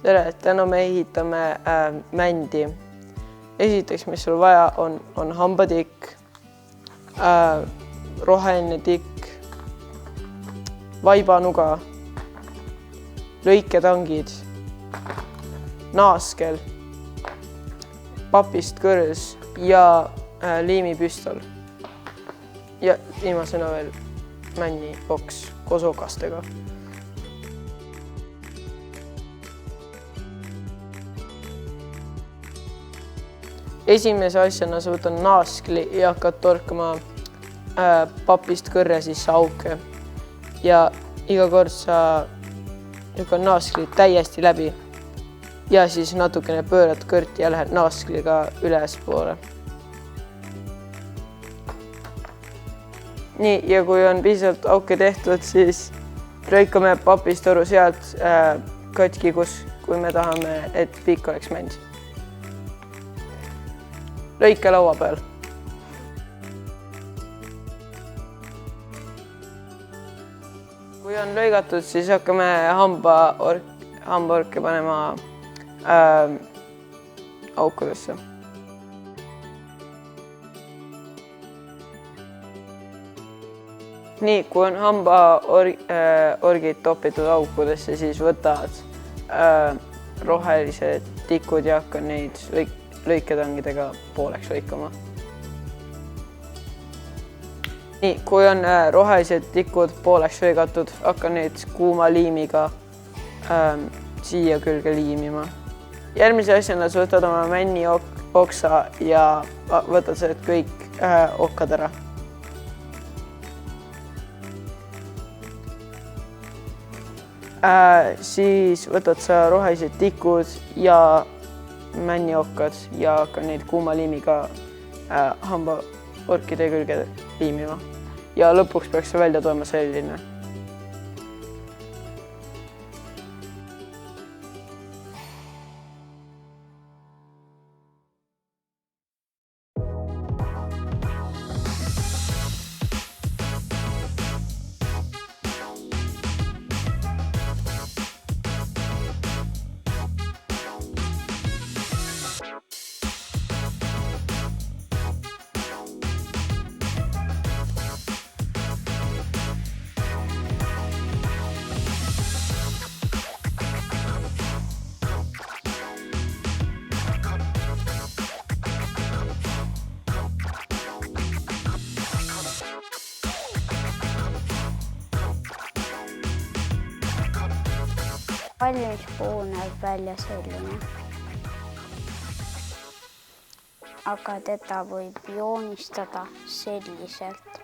Tere, täna me ehitame mändi. Esiteks, mis sul vaja on hambatikk, roheline tikk, vaibanuga, lõiketangid, naaskel, papist kõrs ja liimipüstol. Ja viimasena veel männiboks koos okastega. Esimese asjana sa võtan naaskli ja hakkad torkama papist kõrre sisse auke. Ja iga kord sa lükkad naaskli täiesti läbi ja siis natukene pöörad kõrti ja lähed naaskliga ülespoole. Nii, ja kui on piisavalt auke tehtud, siis lõikame papistoru sealt katki, kui me tahame, et pikk oleks mänd. Lõike laua peal. Kui on lõigatud, siis hakkame hambaorke panema aukudesse. Nii, kui on hambaorgid topitud aukudesse, siis võtad rohelised tikud ja hakka neid lõiketangidega pooleks lõikama. Nii, kui on rohelised tikud pooleks lõigatud, hakka neid kuuma liimiga siia külge liimima. Järgmise asjana sa võtad oma männi oksa ja võtad sealt kõik okkad ära. Siis võtad sa rohelised tikud ja männiokkad ja hakka neid kuuma liimiga hambaorkide külge liimima. Ja lõpuks peaks see välja tooma selline. Valmispuu näeb välja selline, aga teda võib joonistada selliselt.